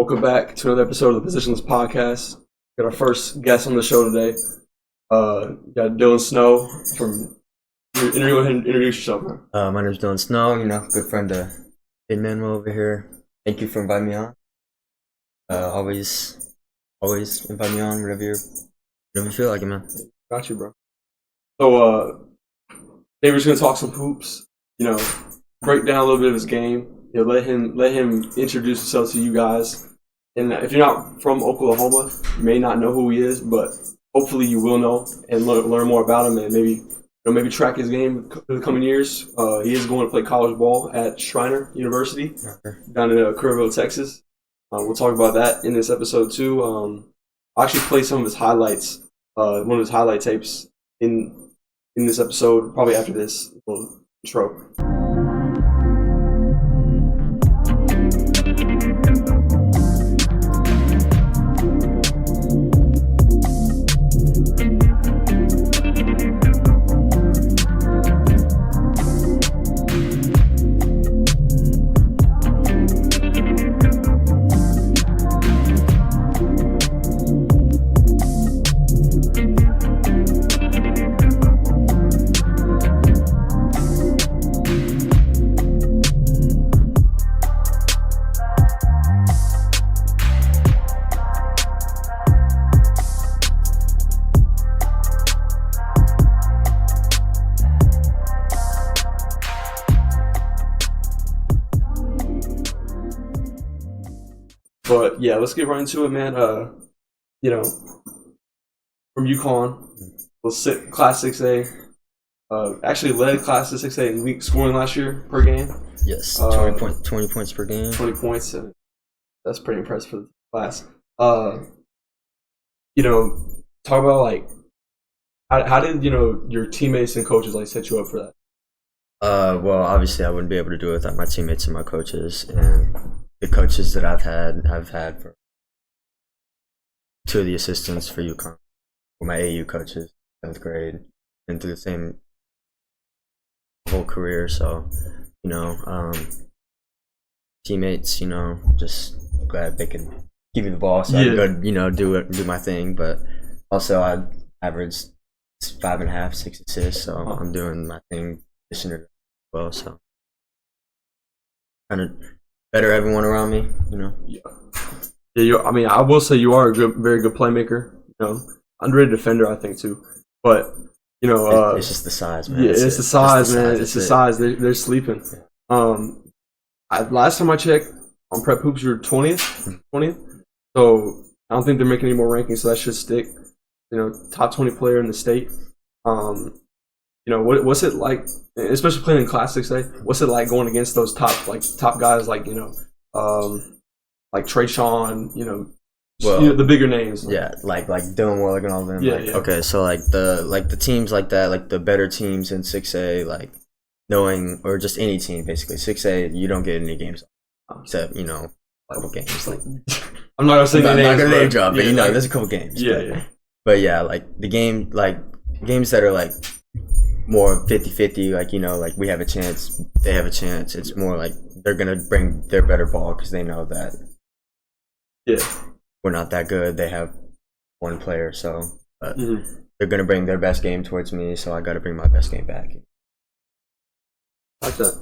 Welcome back to another episode of the Positionless Podcast. Got our first guest on the show today. Got Dylan Snow from. Introduce yourself, man. My name's Dylan Snow. Good friend of Manuel over here. Thank you for inviting me on. Always invite me on whenever you feel like it, man. Got you, bro. So, we're just gonna talk some hoops. Break down a little bit of his game. Let him introduce himself to you guys. And if you're not from Oklahoma, you may not know who he is, but hopefully you will know and learn more about him and maybe track his game in the coming years. He is going to play college ball at Schreiner University down in Kerrville, Texas. We'll talk about that in this episode too. I'll actually play some of his highlights, one of his highlight tapes in this episode, probably after this little intro. But yeah, let's get right into it, man. From UConn, was Class 6A. Actually led Class 6A in week scoring last year per game. Yes, 20 points per game. 20 points, and that's pretty impressive for the class. Talk about like how did your teammates and coaches set you up for that? Well, obviously I wouldn't be able to do it without my teammates and my coaches, and the coaches that I've had for 2 of the assistants for UConn, were my AU coaches, 7th grade, been through the same whole career. So, teammates, just glad they can give me the ball so I can go, do my thing. But also I averaged 5.5, 6 assists, so I'm doing my thing this year as well. So kind of better everyone around me, Yeah. I will say you are a very good playmaker. Underrated defender, I think too. But it's just the size, man. Yeah, it's the size, man. It's the size. They're sleeping. Last time I checked on Prep Hoops, you were 20th. So I don't think they're making any more rankings, so that should stick. Top 20 player in the state. What's it like, especially playing in Class 6A? What's it like going against those top guys like Trayshawn, the bigger names? Yeah, like Dylan Willick and all of them. Yeah, Okay, so the teams like that, like the better teams in 6A, knowing, or just any team basically. 6A, you don't get any games except couple games. I'm not gonna say I'm names. Not gonna name drop, but there's a couple games. Yeah. But yeah, the game, games that are more 50-50, we have a chance, they have a chance. It's more like they're gonna bring their better ball because they know that we're not that good. They have one player, so they're gonna bring their best game towards me, so I gotta bring my best game back. Like that.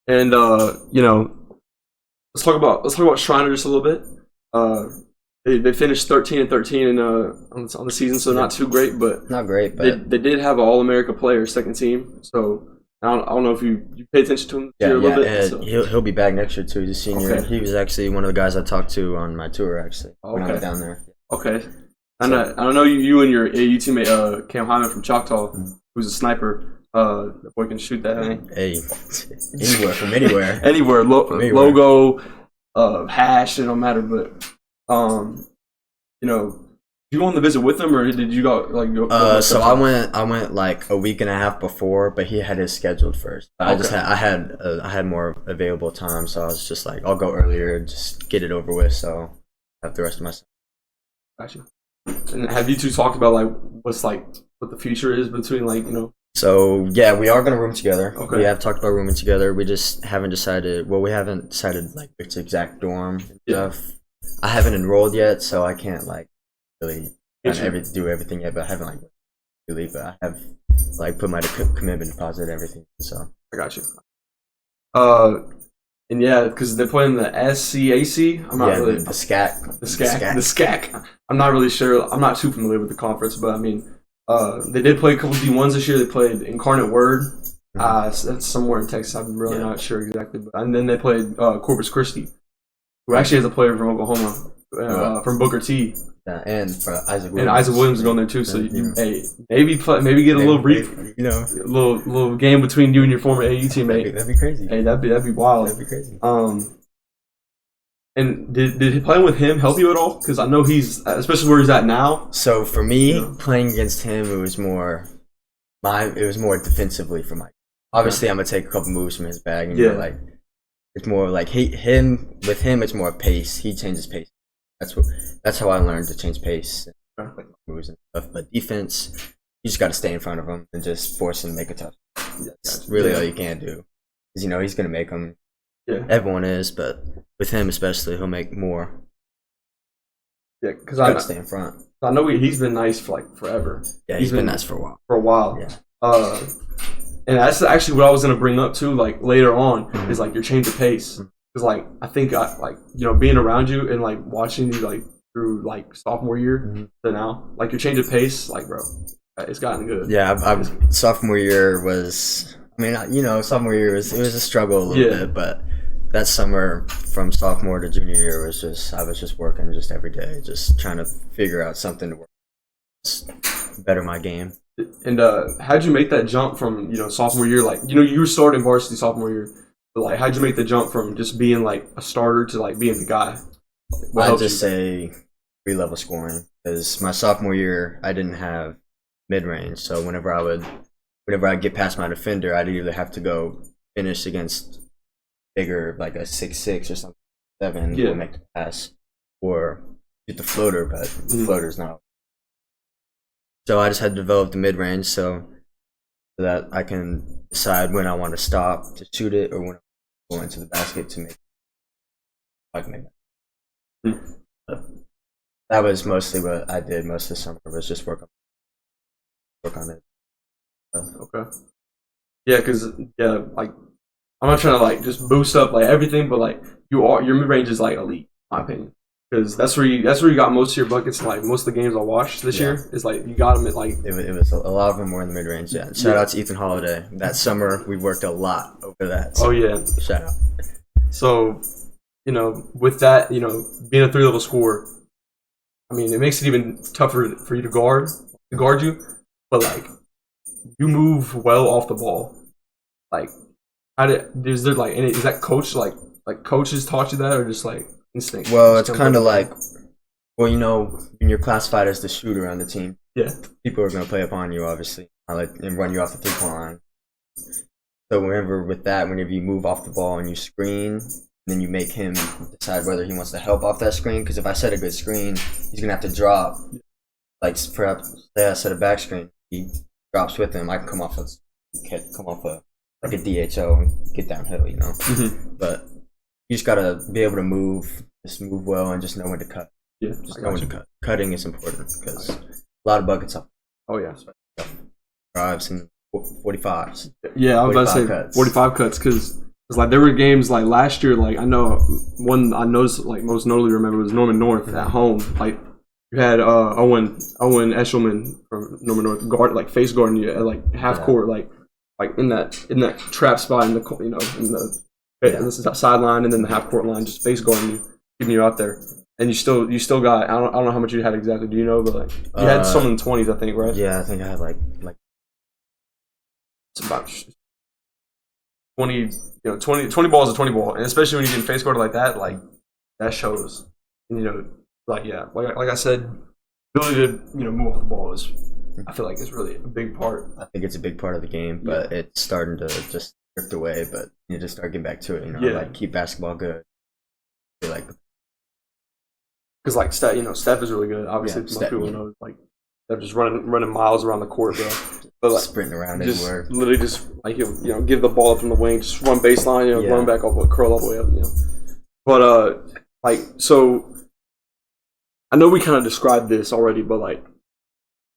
And let's talk about Schreiner just a little bit. They finished 13-13 on the season, so not too great, but not great. But they did have an All-America player, second team. So I don't know if you pay attention to him a little bit. So. He'll be back next year too. He's a senior. Okay. He was actually one of the guys I talked to on my tour when I was down there. Okay. And I know you and your AU teammate Cam Hyman from Choctaw, who's a sniper. The boy can shoot that thing. Hey, anywhere from anywhere. Anywhere. Logo, hash, it don't matter. But you go on the visit with him, or did you go? So I went a week and a half before, but he had his scheduled first. I had more available time, so I was just I'll go earlier and just get it over with. So I have the rest of my. Gotcha. And have you two talked about what the future is between So yeah, we are gonna room together. Okay. We have talked about rooming together. We just haven't decided. Well, we haven't decided which exact dorm and stuff. I haven't enrolled yet, so I can't like really do everything yet. But I haven't like really, but I have like put my commitment deposit and everything. So I got you. And yeah, because they're playing the SCAC. I'm not really the SCAC. The SCAC. I'm not really sure. I'm not too familiar with the conference, but I mean, they did play a couple D1s this year. They played Incarnate Word. So that's somewhere in Texas. I'm really not sure exactly. And then they played Corpus Christi, who actually has a player from Oklahoma, from Booker T. Yeah, and for Isaac Williams. And Isaac Williams is going there too. So maybe get a little brief, a little game between you and your former AU teammate. That'd be crazy. Hey, that'd be wild. That'd be crazy. And did playing with him help you at all? Because I know he's, especially where he's at now. So for me, playing against him, it was more defensively for my. Obviously, I'm gonna take a couple moves from his bag, and like it's more like him. With him, it's more pace. He changes pace. That's how I learned to change pace, like moves and stuff. But defense, you just got to stay in front of him and just force him to make a touch. That's really all you can do. Because he's gonna make them. Yeah, everyone is, but with him especially, he'll make more. Yeah, because I stay in front. I know he's been nice for like forever. Yeah, he's been nice for a while. For a while. Yeah. And that's actually what I was gonna bring up too. Like later on, is like your change of pace. Because like I think being around you and like watching you like through like sophomore year to now, like your change of pace, like bro, it's gotten good. Yeah, sophomore year was. I mean, sophomore year it was a struggle a little bit, but that summer from sophomore to junior year I was just working just every day, just trying to figure out something to work, just better my game. And how'd you make that jump from sophomore year? Like you were starting varsity sophomore year, but like how'd you make the jump from just being like a starter to like being the guy? I'd just say 3-level scoring, because my sophomore year I didn't have mid range, so whenever I'd get past my defender, I'd either have to go finish against bigger, like a 6'6" or something, 7, and make the pass, or get the floater, but the floater's not. So I just had to develop the mid range so that I can decide when I want to stop to shoot it or when I go into the basket to make. I can make that. That was mostly what I did most of the summer. Was just work on it. Okay. Yeah, because like I'm not trying to like just boost up like everything, but like your mid range is like elite, in my opinion. Because that's where you got most of your buckets. Like most of the games I watched this year is like you got them at like it was a lot of them were in the mid range. Yeah. Shout out to Ethan Holiday. That summer we worked a lot over that. So shout out. So with that, being a 3-level scorer, I mean it makes it even tougher for you to guard you, but like. You move well off the ball. Like, is there like any? Is that coach like coaches taught you that, or just like instinct? Well, it's kind of like, when you're classified as the shooter on the team, people are gonna play upon you, obviously, and run you off the 3-point line. So whenever you move off the ball and you screen, then you make him decide whether he wants to help off that screen. Because if I set a good screen, he's gonna have to drop. Like perhaps say I set a back screen, he drops with him. I can come off a like a DHO and get downhill, But you just gotta be able to move well and just know when to cut. Yeah, just know when to cut. Cutting is important because a lot of buckets up. Oh yeah, drives and 45s. Yeah, I was about to say cuts. 45 cuts because like there were games like last year. Like I know one I noticed like most notably remember was Norman North at home. Like. You had Owen Eshelman from Norman North guard like face guarding you at like half court like in that trap spot in the in the sideline and then the half court line just face guarding you, keeping you out there, and you still got I don't know how much you had exactly, do you know, but like you had some in the 20s I think, right? Yeah, I think I had like it's about 20 balls a 20 ball, and especially when you get face guarded like that shows, like I said, ability to move off the ball is, I feel like, it's really a big part. I think it's a big part of the game, but it's starting to just drift away. But you just start getting back to it. Like keep basketball good. Like because like Steph is really good. Obviously, most people know like they're just running miles around the court, bro. But like sprinting around just everywhere. Literally just like he'll give the ball up from the wing, just run baseline, run back off, curl all the way up, But so. I know we kind of described this already, but like,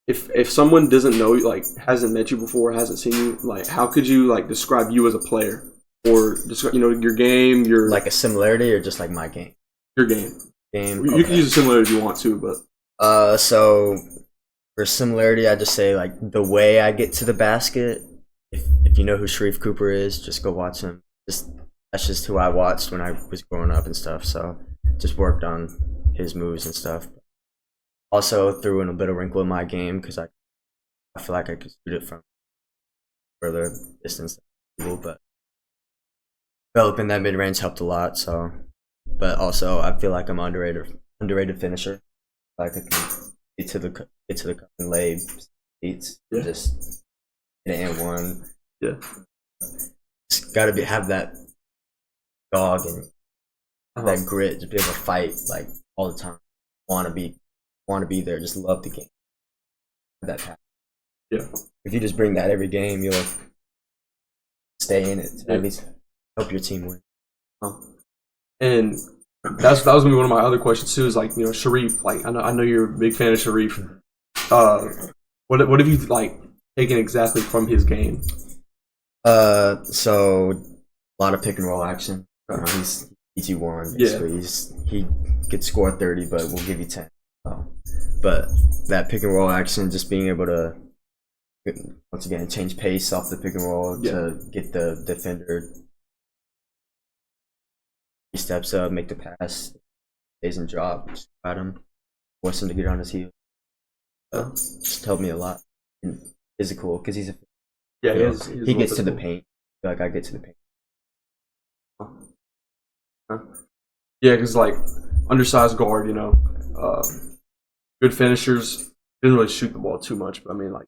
if someone doesn't know you, like hasn't met you before, hasn't seen you, like how could you like describe you as a player or describe your game, your like a similarity or just like my game? Your game. You can use a similarity if you want to, but so for similarity, I just say like the way I get to the basket. If you know who Sharif Cooper is, just go watch him. That's just who I watched when I was growing up and stuff. So just worked on his moves and stuff. Also threw in a bit of wrinkle in my game because I feel like I could shoot it from further distance than people, but developing that mid range helped a lot. So, but also I feel like I'm underrated finisher. Like I can get to the cup and lay beats, just hit it and one. Yeah, just gotta have that dog and that grit to be able to fight like all the time. Want to be there. Just love the game. That happens. Yeah. If you just bring that every game, you'll stay in it. At least help your team win. And that was gonna be one of my other questions too. Is like Sharif. Like I know you're a big fan of Sharif. What have you like taken exactly from his game? So a lot of pick and roll action. He's EG1. Yeah. He could score 30, but we'll give you 10. But that pick and roll action, just being able to once again change pace off the pick and roll to get the defender. He steps up, make the pass, stays in drop, just got him, force him to get on his heel. Just helped me a lot. And physical, because he's a he gets to the paint. I feel like I get to the paint. Yeah, because like undersized guard, good finishers. Didn't really shoot the ball too much, but I mean like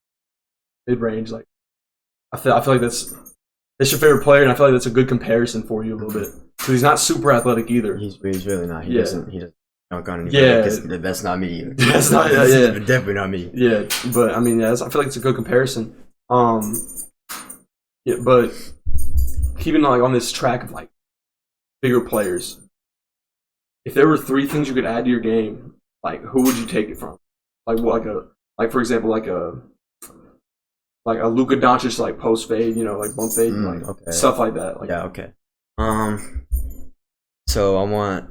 mid range. Like I feel like that's your favorite player, and I feel like that's a good comparison for you a little bit. Because he's not super athletic either. He's really not. He doesn't dunk on anybody. That's not me either. That's not. Definitely not me. Yeah, but I mean, I feel like it's a good comparison. Yeah, but keeping like on this track of like bigger players, if there were 3 things you could add to your game, like who would you take it from? Like for example, like a Luka Doncic like post fade, like bump fade, stuff like that. Like, yeah, okay. So I want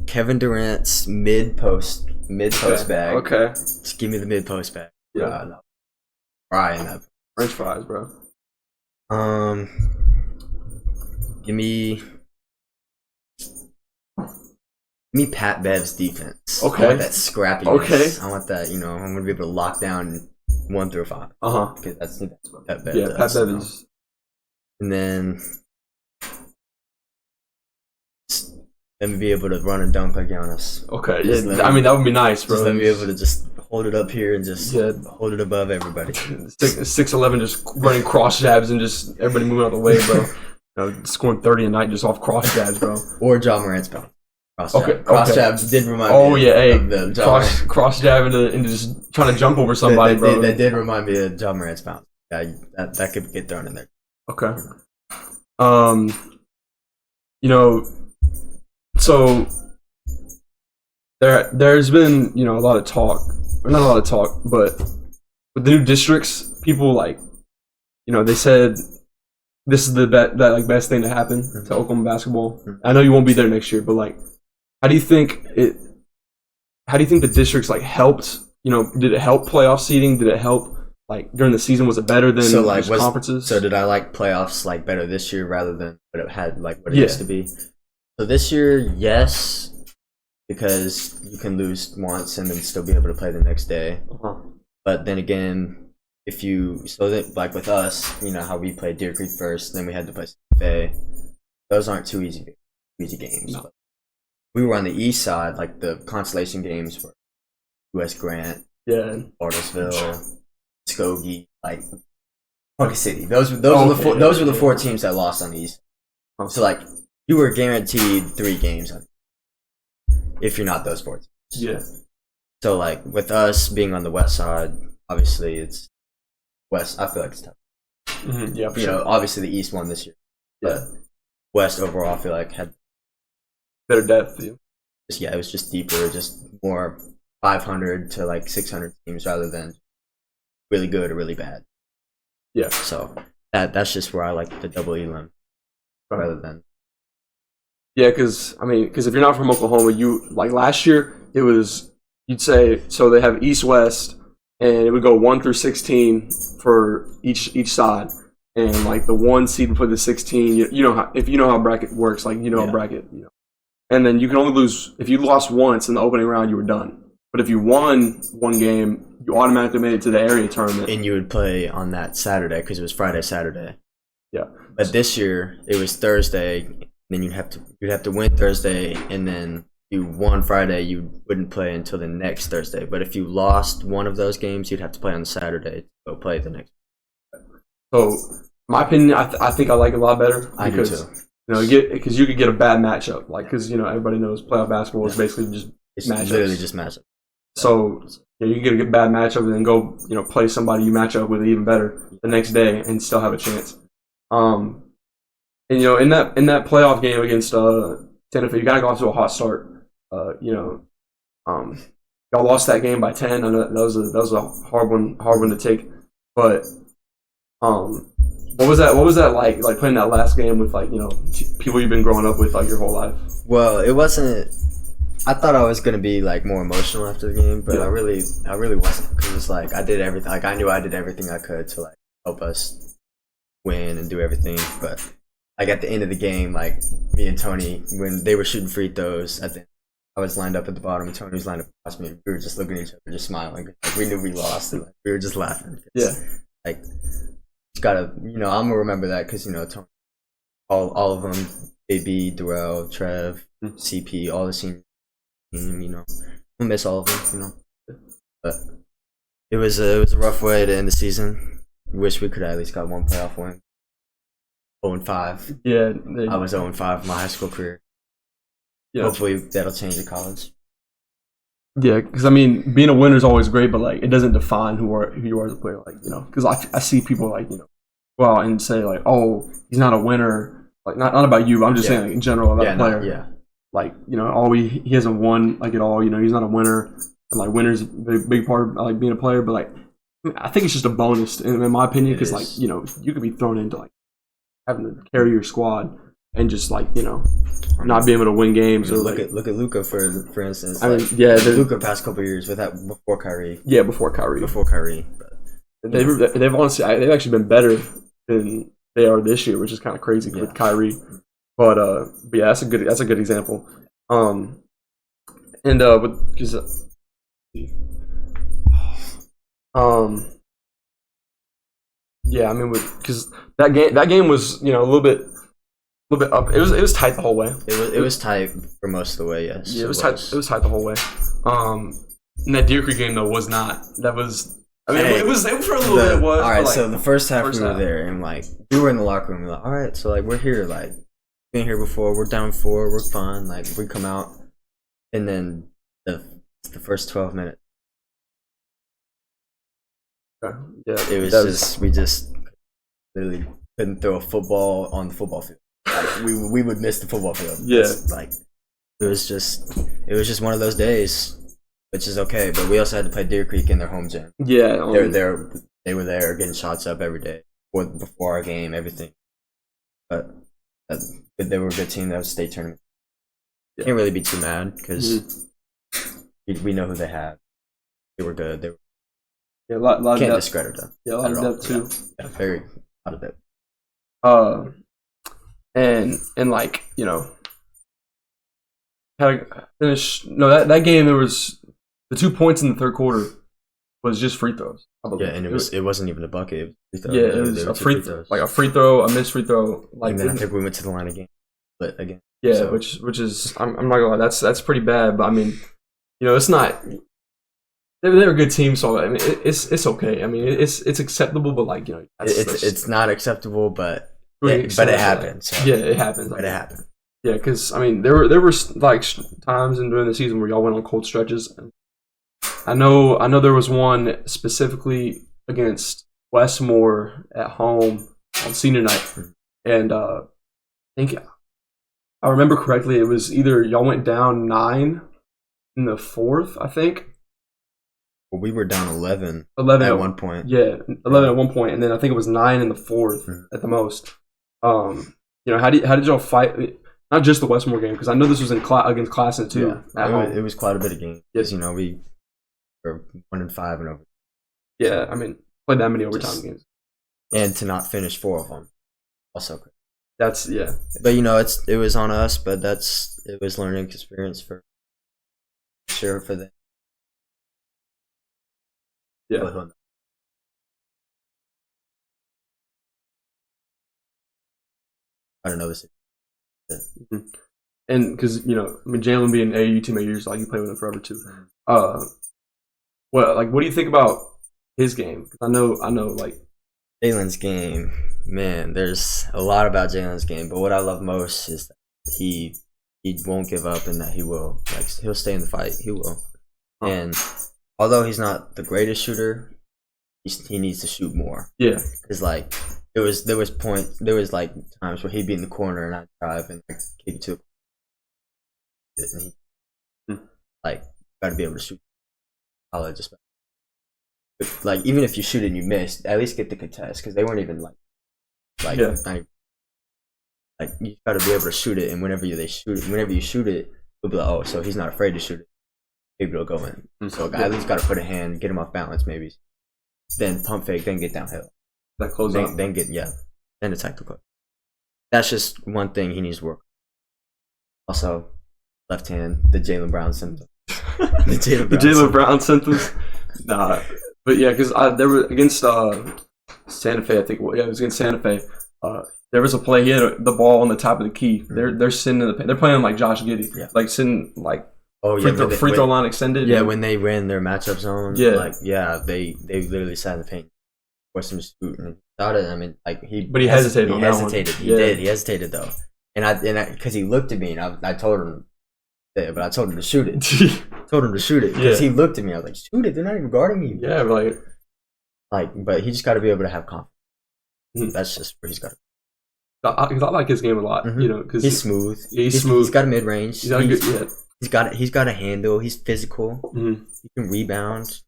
Kevin Durant's mid post bag. Okay. Just give me the mid post bag. Yeah. No. Frying that. French fries, bro. Give me Pat Bev's defense. Okay. I want that scrappiness. Okay. I want that, I'm gonna be able to lock down 1 through 5. Because that's what Pat Bev does. Pat Bev is. And then let me be able to run and dunk like Giannis. Okay. I mean that would be nice, bro. Just let me be able to just hold it up here and just hold it above everybody. 6'11", just running cross jabs and just everybody moving out the way, bro. Scoring 30 a night just off cross jabs, bro. Or Ja Morant's bounce. Cross jabs did remind me of the cross jab into just trying to jump over somebody, bro. That did remind me of Ja Morant's bounce. Yeah, that could get thrown in there. Okay. So there's been a lot of talk, or not a lot of talk, but with the new districts, people they said this is the best thing to happen to Oklahoma basketball. I know you won't be there next year, but how do you think the districts helped? Did it help playoff seeding? Did it help during the season? Was it better than conferences? So did I like playoffs better this year rather than what it had what it used to be? So this year, yes, because you can lose once and then still be able to play the next day. But then again, with us, how we played Deer Creek first, then we had to play Bay. Those aren't too easy games. No. We were on the east side, the consolation games were U.S. Grant, Bartlesville, Skokie, Ponca City. Those were the 4 teams that lost on the east. So you were guaranteed 3 games if you're not those 4 teams. Yeah. So with us being on the west side, obviously it's west. I feel like it's tough. Mm-hmm. Yeah, for sure. Obviously the east won this year, but west overall I feel like had better depth. it was just deeper, just more 500 to like 600 teams rather than really good or really bad. Yeah. So that's just where I like the double elim rather than. Yeah, because if you're not from Oklahoma, you like last year it was you'd say so they have East West and it would go 1 through 16 for each side, and like the 1 seed would play the 16. You know how if you know how bracket works, like you know how bracket and then you can only lose if you lost once in the opening round, you were done. But if you won one game, you automatically made it to the area tournament. And you would play on that Saturday because it was Friday, Saturday. Yeah. But this year it was Thursday. Then you'd have to win Thursday, and then you won Friday. You wouldn't play until the next Thursday. But if you lost one of those games, you'd have to play on Saturday to go play the next. So, my opinion, I think I like it a lot better. I do too. Because you could get a bad matchup, like because everybody knows playoff basketball is basically just matchups. Literally just matchup. So you can get a bad matchup and then go play somebody you match up with even better the next day and still have a chance. And in that playoff game against Tennessee, you gotta go off to a hot start. Y'all lost that game by 10. I know that was a hard one to take. But what was that like playing that last game with people you've been growing up with like your whole life? Well, it wasn't. I thought I was gonna be like more emotional after the game, but I really wasn't, because it's like I did everything. Like I knew I did everything I could to like help us win and do everything, but. Like at the end of the game, like me and Tony, when they were shooting free throws, I was lined up at the bottom, and Tony was lined up across me. We were just looking at each other, just smiling. Like, we knew we lost, and we were just laughing. Yeah. Like, it's gotta, I'm gonna remember that because Tony, all of them, AB, Durrell, Trev, CP, all the senior team. I'll miss all of them. But it was a rough way to end the season. Wish we could have at least got one playoff win. 0-5. Yeah. I was 0-5 in my high school career. Yeah. Hopefully that'll change at college. Yeah, because being a winner is always great, but like it doesn't define who you are as a player. Like because I see people like go out and say like, oh, he's not a winner. Like not about you, but I'm just saying like, in general about a player. Like he hasn't won like at all. He's not a winner. And like winners a big part of like being a player, but like I think it's just a bonus in my opinion, because like you could be thrown into like having to carry your squad and just like not being able to win games. Or look at Luka for instance. Luka past couple of years before Kyrie. Yeah, before Kyrie. But they've actually been better than they are this year, which is kind of crazy with Kyrie. But yeah, that's a good example. Yeah, because that game was a little bit up. It was tight the whole way. It was tight for most of the way. Yes. Yeah, it was tight. It was tight the whole way. And that Deer Creek game though was not. That was. It was for a little bit. It was. All right, so the first half we were there, and like we were in the locker room. We're like, all right, so like we're here, like been here before. We're down 4. We're fine. Like we come out, and then the first 12 minutes. Yeah, it was we just literally couldn't throw a football on the football field. Like we would miss the football field. Yeah, like it was just one of those days, which is okay. But we also had to play Deer Creek in their home gym. Yeah, they were there getting shots up every day before our game, everything. But they were a good team. That was a state tournament. Can't really be too mad because we know who they have. They were good. They were. Yeah, a lot can't of discredit them. Yeah, a lot of depth too. Yeah, very a lot of depth. And like had to finish. No, that game there was the 2 points in the third quarter was just free throws. Yeah, and it wasn't even a bucket. It was a free throw, like a free throw, a missed free throw. Like and then I think we went to the line again, but again. Yeah, so. which is I'm not gonna lie, that's pretty bad. But it's not. They're a good team, so it's okay. It's acceptable, but like it's not acceptable, but it happens. So. Yeah, it happens. But it happened. Yeah, because there were like times during the season where y'all went on cold stretches. And I know there was one specifically against Westmore at home on senior night, and I think I remember correctly, it was either y'all went down 9 in the 4th, I think. Well, we were down 11 at one point. Yeah, 11 at one point, and then I think it was 9 in the 4th at the most. How did y'all fight? Not just the Westmore game, because I know this was against Classen too. Yeah, it was quite a bit of games. Yes, we were 1-5 and over. Yeah, I mean, played that many overtime games, and to not finish 4 of them, also. That's yeah. But it was on us, but it was learning experience for sure for them. Yeah. I don't know this. Mm-hmm. And because Jalen being an AAU teammate, you're just like you play with him forever too. What do you think about his game? I know, like Jalen's game, man. There's a lot about Jalen's game, but what I love most is that he won't give up and that he will. Like he'll stay in the fight. He will. And although he's not the greatest shooter, he needs to shoot more. Yeah. Because there was times where he'd be in the corner and I'd drive and kick it to him. And he got to be able to shoot. College, but, even if you shoot and you miss, at least get the contest because they weren't even you got to be able to shoot it, and whenever you shoot it, you'll be like, oh, so he's not afraid to shoot it. Maybe it'll go in. So at least got to put a hand, get him off balance, maybe. Then pump fake, then get downhill. That close up. Then attack the court. That's just one thing he needs to work. Also, left hand, the Jaylen Brown symptom. The Jaylen Brown symptoms. Nah, but yeah, because there were against Santa Fe. I think it was against Santa Fe. There was a play. He had the ball on the top of the key. They're sitting in the paint. They're playing like Josh Giddey, sitting free throw line extended. Yeah, when they ran their matchup zone. Yeah, they literally sat in the paint, forced him to shoot, and thought it. I mean, But he hesitated. He hesitated. He did. He hesitated though, and because he looked at me, and I told him. Yeah, but I told him to shoot it. Because he looked at me. I was like, "Shoot it! They're not even guarding you." Yeah, but he just got to be able to have confidence. That's just where he's got. Because I like his game a lot. Because he's smooth. He's smooth. He's got a mid range. He's got a good. He's got a handle. He's physical. He can rebound.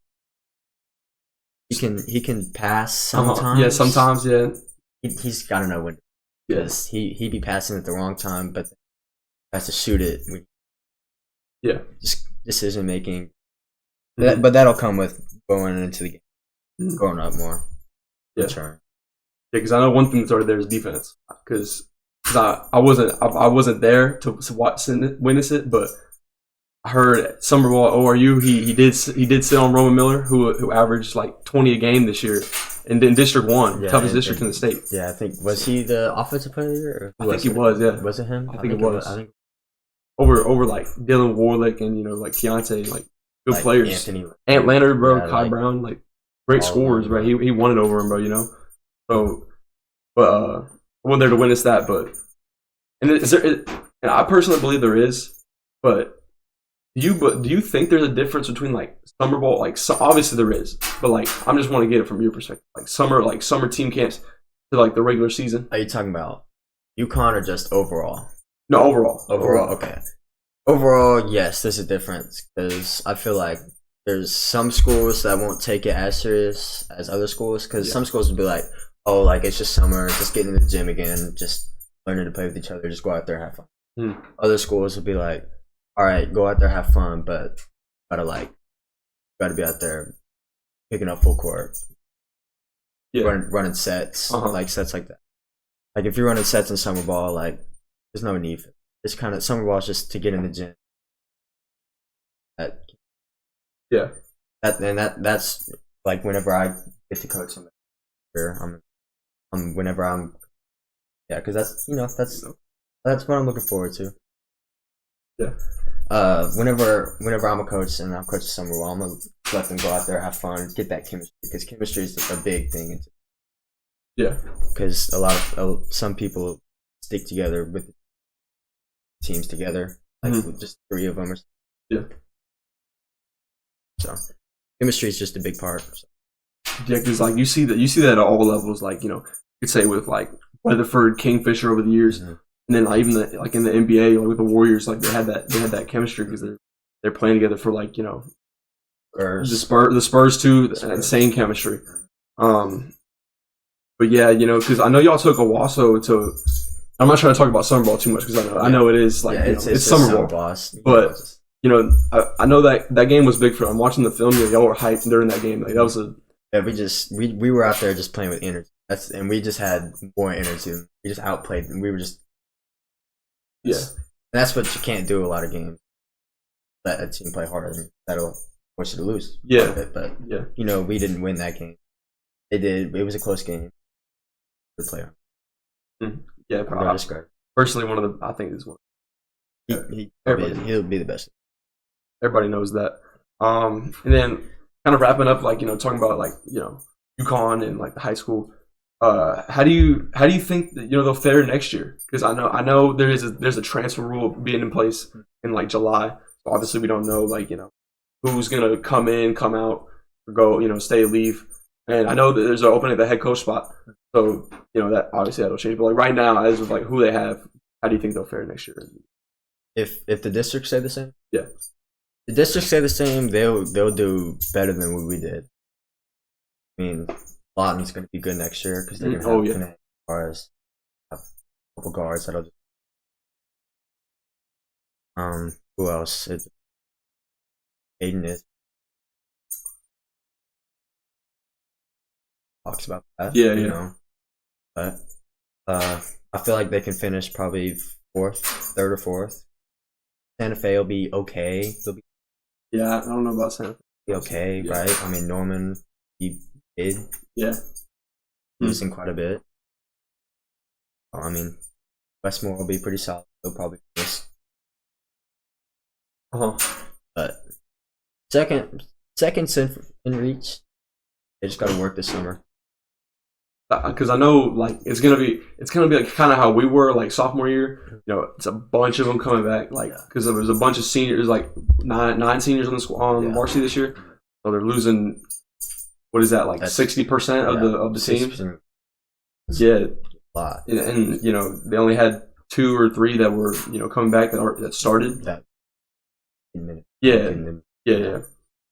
He can pass sometimes. Yeah, sometimes. Yeah. He's got to know when. Because he be passing at the wrong time, but has to shoot it. Yeah, just decision making, but that'll come with going into the game, growing up more. Yeah, because I know one thing that's already there is defense. Because I wasn't there to witness it, but I heard summer ball at ORU. He did sit on Roman Miller, who averaged like 20 a game this year, and in District 1, toughest district in the state. Yeah, I think was he the offensive player? I think he was. Yeah, was it him? I think it was. I think. Over like Dylan Warlick and Keontae, good players. Anthony, Ant Leonard, bro, Kai Brown, great scorers, bro. He won it over him, bro. So, but I wasn't there to witness that, but and I personally believe there is, but do you think there's a difference between summer ball? Obviously there is, but I'm just want to get it from your perspective, summer team camps to the regular season. Are you talking about UConn or just overall? No, overall. Okay. Overall, yes, there's a difference because I feel like there's some schools that won't take it as serious as other schools because some schools will be like, oh, it's just summer, just getting in the gym again, just learning to play with each other, just go out there and have fun. Other schools will be like, all right, go out there, have fun, but gotta be out there picking up full court, running sets, sets like that. If you're running sets in summer ball, there's no need for it. It's kind of summer ball is just to get in the gym. That's whenever I get to coach somebody, because that's what I'm looking forward to. Yeah. Whenever I'm a coach and I'm coaching summer ball, I'm gonna let them go out there, have fun, get that chemistry because chemistry is a big thing. Yeah. Because some people stick together with teams together, with just 3 of them. So chemistry is just a big part. So. Yeah, because you see that at all levels. You could say with Weatherford, Kingfisher over the years. And then like even like in the NBA, like with the Warriors, like they had that chemistry because they're playing together for like the Spurs too, insane chemistry. But yeah, because I know y'all took Owasso to. I'm not trying to talk about summer ball too much because I know it is like it's summer ball, but I know that game was big for them. I'm watching the film. Y'all were hyped during that game. Like that was we were out there just playing with energy. And we just had more energy. We just outplayed them. We were just and that's what you can't do a lot of games. Let a team play harder. That'll force you to lose. Yeah, but we didn't win that game. They did. It was a close game. The player. Yeah, probably. Personally, I think is one. He'll be the best. Everybody knows that. And then kind of wrapping up, like talking about like UConn and like the high school. How do you think that they'll fare next year? Because I know there's a transfer rule being in place in like July. So obviously, we don't know like who's gonna come in, come out, or go stay, leave. And I know that there's an opening at the head coach spot. So that obviously that'll change. But like right now, as of like who they have, how do you think they'll fare next year? If the districts stay the same, yeah. The districts stay the same, they'll do better than what we did. I mean, Lawton's going to be good next year because they're going to have as far as a couple guards that'll. Who else? Aiden is talks about that. Yeah. But I feel like they can finish probably third or fourth. Santa Fe will be okay. They'll be. Yeah, I don't know about Santa Fe. Be okay, right? I mean, Norman, he did. Yeah. Losing quite a bit. I mean, Westmore will be pretty solid. They'll probably miss. But second in reach. They just got to work this summer. Because I know, like it's gonna be like kind of how we were like sophomore year. It's a bunch of them coming back, like because there was a bunch of seniors, like nine seniors on varsity this year. So they're losing. What is that, like 60% of the team? Yeah, a lot. And they only had 2 or 3 that were coming back that started. Yeah.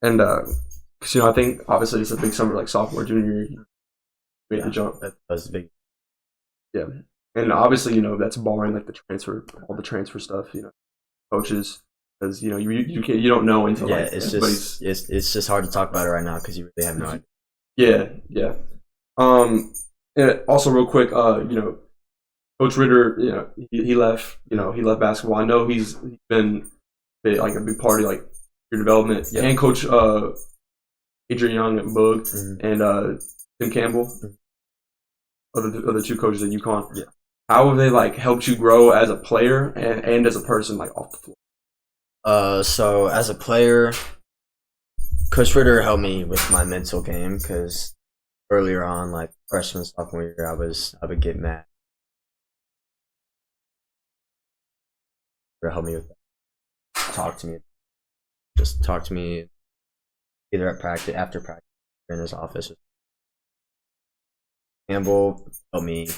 And because I think obviously it's a big summer, like sophomore, junior year. Made the jump. That was big. Yeah, and obviously that's barring like all the transfer stuff. Coaches, because you don't know until it's just hard to talk about it right now because you really have no idea. Yeah. And also real quick, Coach Ritter, he left. He left basketball. I know he's been like a big part of like your development. Yeah. And Coach Adrian Young at Boog and Tim Campbell. Other 2 coaches at UConn. Yeah. How have they like helped you grow as a player and as a person, like off the floor? So as a player, Coach Ritter helped me with my mental game because earlier on, like freshman, sophomore year, I would get mad. Ritter helped me with that. Talk to me either at practice, after practice, or in his office. Campbell helped me.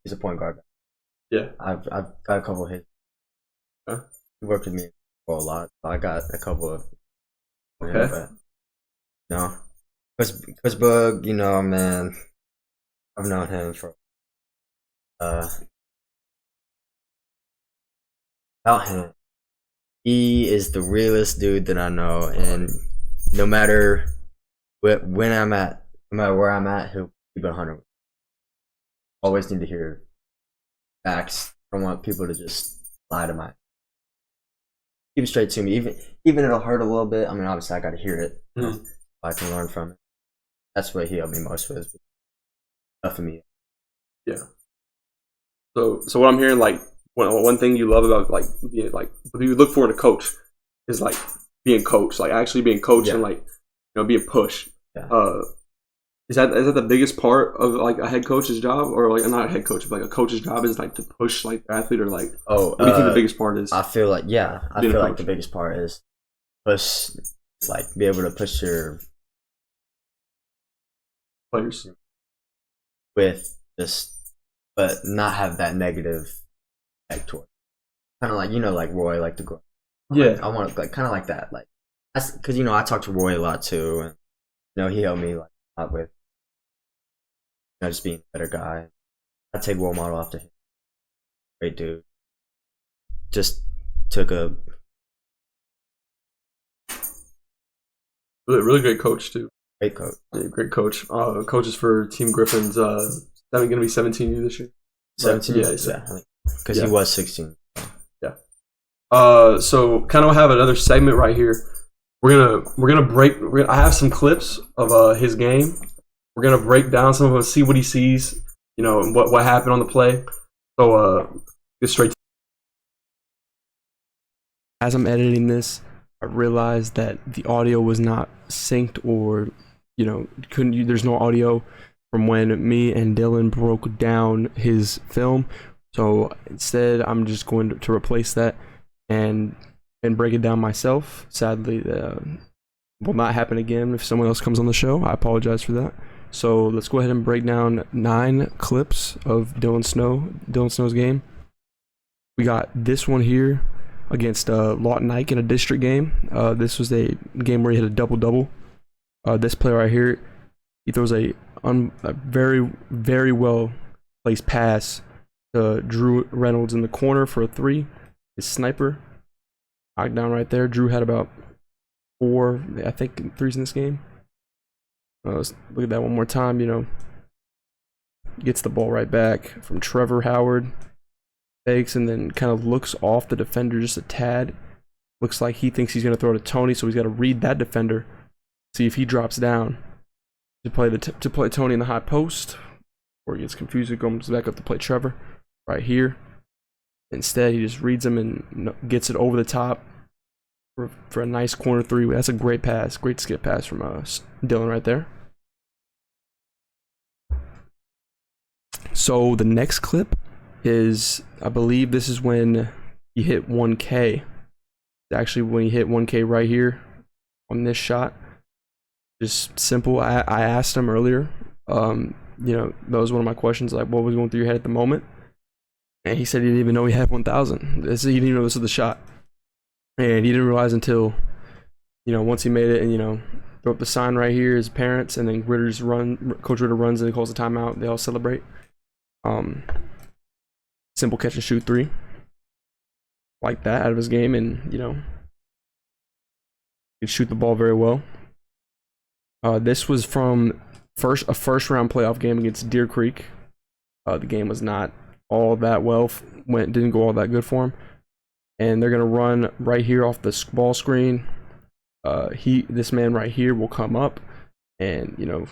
He's a point guard. Yeah, I've got a couple of hits. Huh? He worked with me for a lot. I got a couple of. Okay. Because Bug, man, I've known him for. About him. He is the realest dude that I know, and no matter where I'm at, he'll keep it 100. Always need to hear facts. I don't want people to just lie to my. Keep it straight to me, even it'll hurt a little bit. I mean, obviously, I got to hear it. I can learn from it. That's what he helped me most with. Stuff me. Yeah. So what I'm hearing, like. One thing you love about like being like what you look for in a coach is like being coached, like actually being coached and like being pushed. Yeah. Is that the biggest part of like a head coach's job, or like not a head coach, but like a coach's job is like to push like the athlete, or like what do you think the biggest part is? I feel like the biggest part is push, like be able to push your players with just, but not have that negative effect toward. Kind of like, like Roy, like the girl. Yeah, I want like kind of like that, like that's because I talk to Roy a lot too, and he helped me like a lot with just being a better guy. I take role model after him. Great dude. Just took a really great coach too. great coach. Yeah, great coach. Coaches for Team Griffin's. Going to be 17 this year. 17. Right? Yeah, because he was 16. So kind of have another segment right here. We're gonna break. I have some clips of his game. We're gonna break down some of them, see what he sees. And what happened on the play. So get straight. As I'm editing this, I realized that the audio was not synced, or there's no audio from when me and Dylan broke down his film. So instead, I'm just going to replace that and break it down myself. Sadly, will not happen again if someone else comes on the show. I apologize for that. So let's go ahead and break down 9 clips of Dylan Snow's game. We got this one here against Lawton Ike in a district game. This was a game where he hit a double-double. This player right here, he throws a very, very well placed pass to Drew Reynolds in the corner for a 3. His sniper knocked down right there. Drew had about 4, I think, 3s in this game. Let's look at that one more time. Gets the ball right back from Trevor Howard. Fakes and then kind of looks off the defender just a tad. Looks like he thinks he's going to throw to Tony, so he's got to read that defender, see if he drops down to play Tony in the high post, or he gets confused and goes back up to play Trevor right here. Instead, he just reads him and gets it over the top for a nice corner 3. That's a great pass, great skip pass from Dylan right there. So the next clip is, I believe this is when he hit 1K. Actually, when he hit 1K right here on this shot. Just simple. I asked him earlier, that was one of my questions, like what was going through your head at the moment? And he said he didn't even know he had 1,000. He didn't even know this was the shot. And he didn't realize until, once he made it and, throw up the sign right here, his parents, and then Coach Ritter runs and he calls a timeout. They all celebrate. Simple catch and shoot 3. Like that out of his game, and, he could shoot the ball very well. This was from a first round playoff game against Deer Creek. The game was not all that well, didn't go all that good for him. And they're gonna run right here off the ball screen. This man right here will come up, and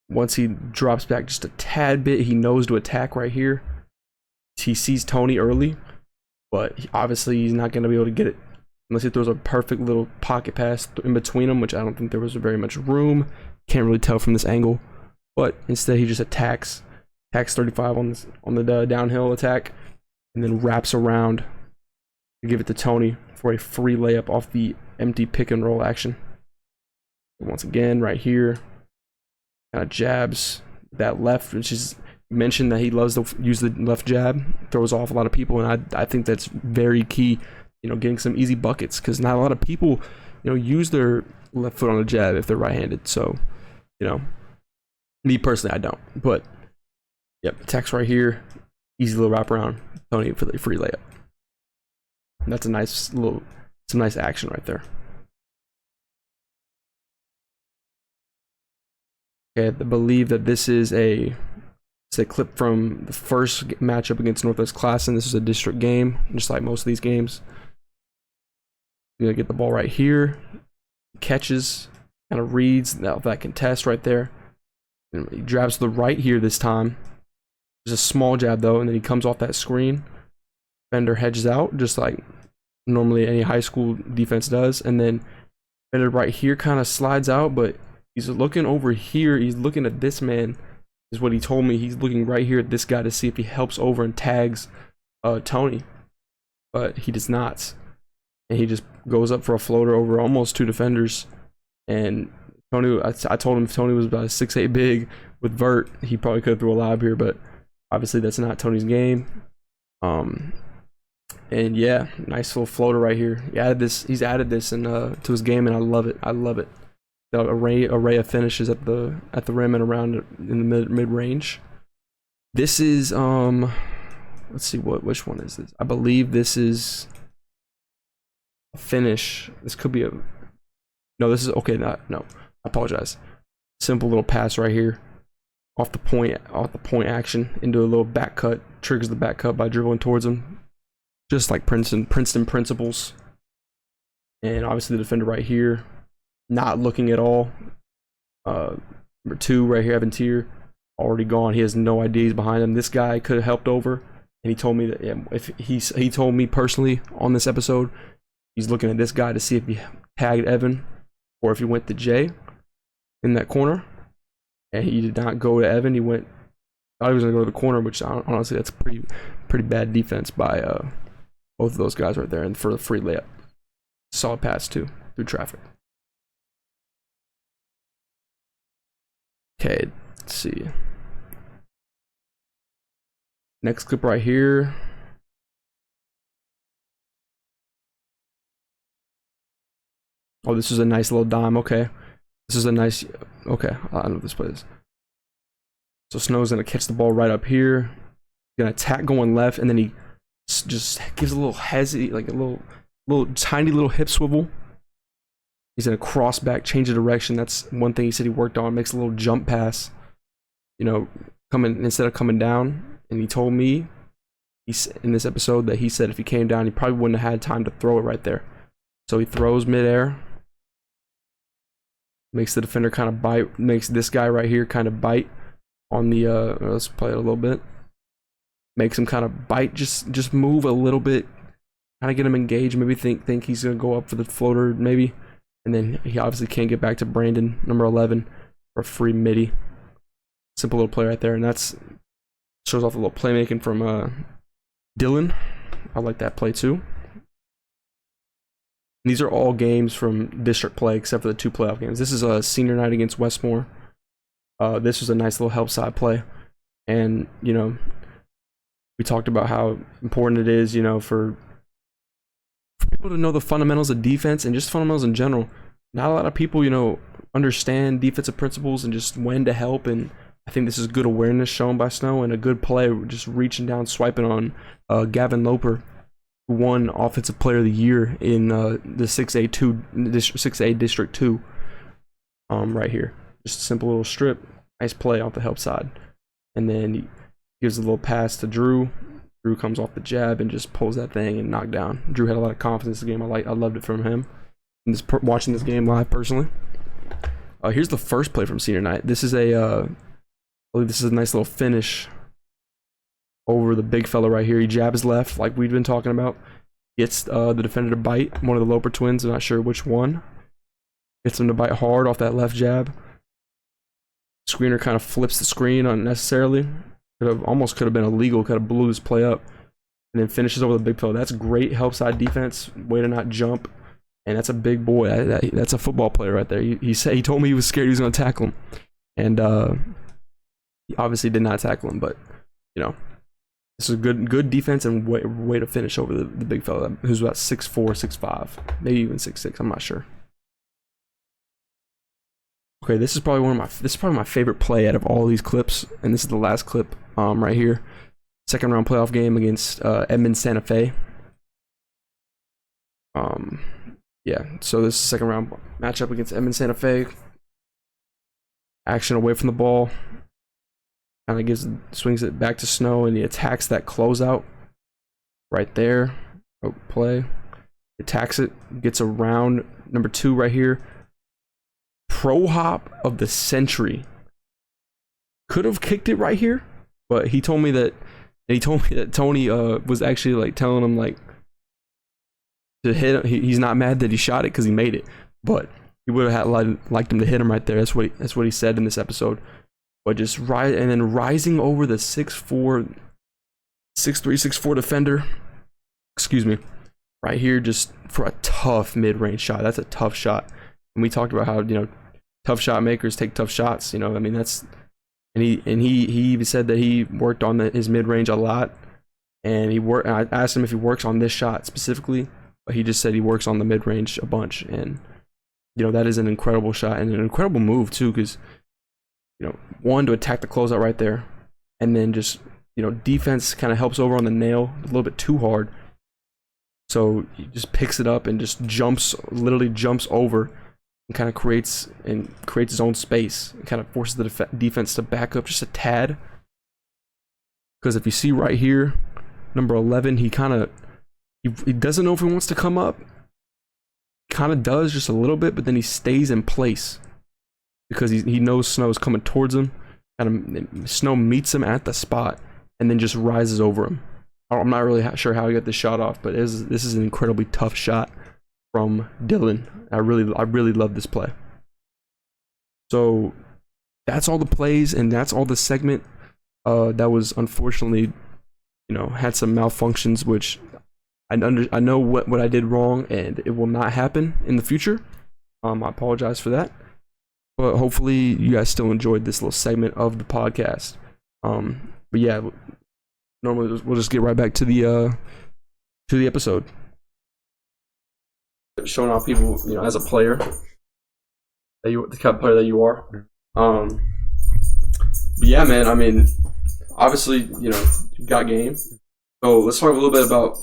once he drops back just a tad bit, he knows to attack right here. He sees Tony early, but obviously he's not gonna be able to get it unless he throws a perfect little pocket pass in between them, which I don't think there was very much room. Can't really tell from this angle, but instead he just attacks 35 on the downhill attack, and then wraps around to give it to Tony for a free layup off the empty pick and roll action. Once again, right here, kind of jabs that left, which is mentioned that he loves to use the left jab, throws off a lot of people, and I think that's very key. Getting some easy buckets, because not a lot of people, use their left foot on a jab if they're right-handed. So, me personally, I don't. But, yep, attacks right here, easy little wraparound, Tony for the free layup. And that's some nice action right there. Okay, I believe that this is a clip from the first matchup against Northwest Classen. This is a district game, just like most of these games. You're gonna get the ball right here, catches, kind of reads that contest right there. And he jabs to the right here this time. There's a small jab though, and then he comes off that screen. Fender hedges out just like normally any high school defense does, and then Fender right here kind of slides out, but he's looking over here. He's looking at this man, is what he told me. He's looking right here at this guy to see if he helps over and tags Tony, but he does not. And he just goes up for a floater over almost 2 defenders, and Tony, I told him if Tony was about a 6'8" big with vert, he probably could have threw a lob here, but obviously that's not Tony's game. And yeah, nice little floater right here. He's added this to his game, and I love it. The array of finishes at the rim and around in the mid range. This is let's see which one is this? I believe this is a finish. This could be this is okay. No, I apologize. Simple little pass right here, off the point action into a little back cut. Triggers the back cut by dribbling towards him, just like Princeton principles. And obviously the defender right here, not looking at all. Number 2 right here, Evan Tier, already gone. He has no ideas behind him. This guy could have helped over, and he told me that if he told me personally on this episode, he's looking at this guy to see if he tagged Evan or if he went to Jay in that corner, and he did not go to Evan. He thought he was gonna go to the corner, which honestly that's pretty bad defense by both of those guys right there, and for the free layup. Solid pass too through traffic. Okay, let's see. Next clip right here. Oh, this is a nice little dime. Okay, this is a nice. Okay, I don't know what this play is. So Snow's gonna catch the ball right up here. Gonna attack going left, and then he just gives a little like a little tiny little hip swivel. He's gonna cross back, change the direction. That's one thing he said he worked on. Makes a little jump pass. Coming instead of coming down. And he told me in this episode that he said if he came down, he probably wouldn't have had time to throw it right there. So he throws midair, makes the defender kind of bite, makes this guy right here kind of bite on the. Let's play it a little bit. Makes him kind of bite, just move a little bit, kind of get him engaged. Maybe think he's gonna go up for the floater, maybe, and then he obviously can't get back to Brandon, number 11, for a free midi. Simple little play right there, and that's. Shows off a little playmaking from Dylan. I like that play too. And these are all games from district play except for the 2 playoff games. This is a senior night against Westmore. This was a nice little help side play. And, we talked about how important it is, for people to know the fundamentals of defense and just fundamentals in general. Not a lot of people, understand defensive principles and just when to help, and I think this is good awareness shown by Snow and a good play, just reaching down, swiping on Gavin Loper, who won Offensive Player of the Year in the 6A District 2. Right here, just a simple little strip, nice play off the help side, and then he gives a little pass to Drew. Drew comes off the jab and just pulls that thing and knocked down. Drew had a lot of confidence in the game. I loved it from him. Watching this game live personally. Here's the first play from senior night. This is I believe this is a nice little finish over the big fella right here. He jabs left, like we've been talking about. Gets the defender to bite, one of the Loper twins, I'm not sure which one. Gets him to bite hard off that left jab. Screener kind of flips the screen unnecessarily. Almost could have been illegal, could have blew this play up. And then finishes over the big fella. That's great help side defense, way to not jump. And that's a big boy. That's a football player right there. He told me he was scared he was going to tackle him. And he obviously did not tackle him, but this is a good defense and way to finish over the big fella who's about 6'4", 6'5", maybe even 6'6". I'm not sure. Okay, this is probably my favorite play out of all these clips, and this is the last clip right here. Second round playoff game against Edmond Santa Fe. Yeah, so this is second round matchup against Edmond Santa Fe. Action away from the ball. Kind of swings it back to Snow, and he attacks that closeout right there. Play. Attacks it, gets around number 2 right here. Pro hop of the century. Could have kicked it right here, but he told me that Tony was actually like telling him like to hit him. He's not mad that he shot it because he made it, but he would have liked him to hit him right there. That's what he said in this episode. But just rising over the 6'3", 6'4" defender. Excuse me. Right here, just for a tough mid-range shot. That's a tough shot. And we talked about how, tough shot makers take tough shots. You know, I mean that's and he even said that he worked on his mid range a lot, and I asked him if he works on this shot specifically, but he just said he works on the mid range a bunch, and you know that is an incredible shot and an incredible move too, because you know, one, to attack the closeout right there, and then just, you know, defense kind of helps over on the nail a little bit too hard. So he just picks it up and just literally jumps over and kind of creates his own space and kind of forces the defense to back up just a tad. Because if you see right here, number 11, he doesn't know if he wants to come up. Kind of does just a little bit, but then he stays in place. Because he knows Snow is coming towards him, and Snow meets him at the spot, and then just rises over him. I'm not really sure how he got this shot off, but this is an incredibly tough shot from Dylan. I really love this play. So that's all the plays, and that's all the segment. That was unfortunately, you know, had some malfunctions, which I know what I did wrong, and it will not happen in the future. I apologize for that. But hopefully you guys still enjoyed this little segment of the podcast. But yeah, normally we'll just get right back to the episode. Showing off people, you know, as a player, the kind of player that you are. But yeah, man. I mean, obviously, you know, you got game. So let's talk a little bit about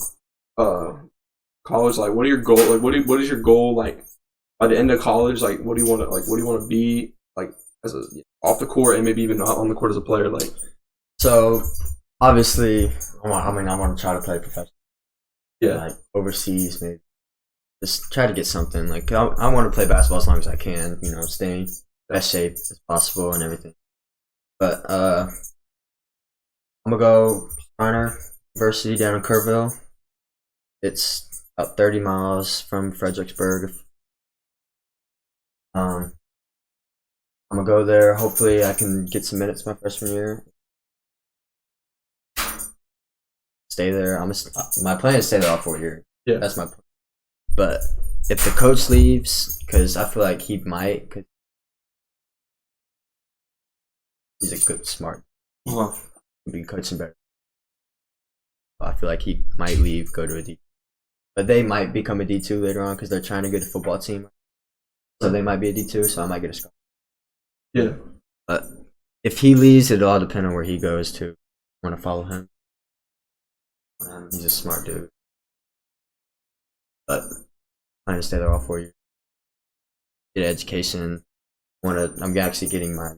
college. Like, what are your goals? Like, what is your goal? Like, by the end of college, like, what do you want to be, like, as a off the court and maybe even not on the court as a player, like? So, obviously, I want to try to play professional. Yeah. Like, overseas, maybe. Just try to get something. Like, I want to play basketball as long as I can, you know, stay in best shape as possible and everything. But, I'm going to go Schreiner University down in Kerrville. It's about 30 miles from Fredericksburg. I'm gonna go there. Hopefully, I can get some minutes my freshman year. Stay there. My plan is to stay there all 4 years. Yeah, that's my plan. But if the coach leaves, because I feel like he might, cause he's a good, smart. He'll be coaching better. I feel like he might leave, go to a D, but they might become a D2 later on because they're trying to get a football team. So they might be a D2, so I might get a scholarship. Yeah. But if he leaves, it'll all depend on where he goes to. I want to follow him. He's a smart dude. But I'm going to stay there all 4 years. Get education. I'm actually getting my...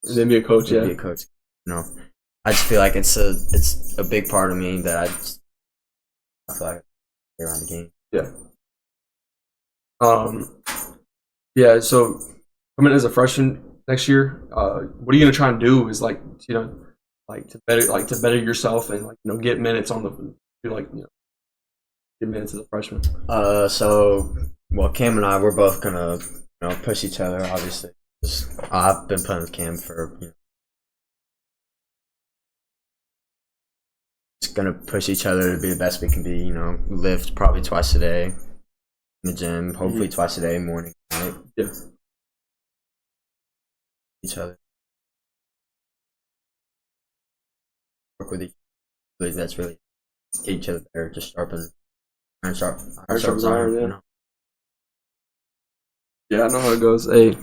Then be a coach, yeah. Be a coach. You know, I just feel like it's a big part of me that I feel like I around the game. Yeah. Yeah. So coming as a freshman next year, what are you gonna try and do? Is like, you know, like to better yourself and, like, you know, get minutes on the, like, you know, get minutes as a freshman. So Cam and I, we're both gonna, you know, push each other. Obviously, I've been playing with Cam for, you know, just gonna push each other to be the best we can be. You know, lift probably twice a day in the gym. Hopefully twice a day, morning, night. Yeah. Each other. Work with each other. That's really get each other better. Just sharpen iron, iron, yeah. You know? Yeah, I know how it goes. Hey,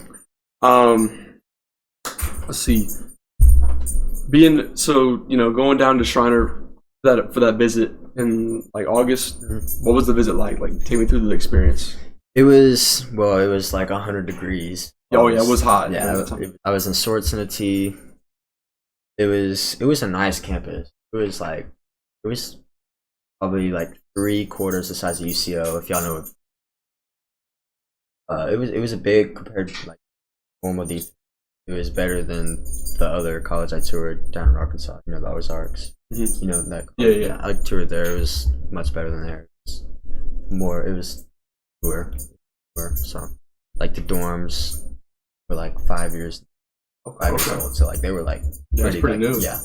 let's see. Going down to Schreiner for that visit in, like, August. Mm-hmm. What was the visit like? Like, take me through the experience. It was like 100 degrees. Oh yeah, it was hot. Yeah, I was in shorts and a tee. It was a nice campus. It was probably like 3/4 the size of UCO, if y'all know it. It was a big compared to, like, normal defense. It was better than the other college I toured down in Arkansas. You know, the Ozarks. Mm-hmm. You know that. Yeah. I toured there. It was much better than there. It was newer. So, like, the dorms were like 5 years old. So, like, they were like pretty new. Yeah.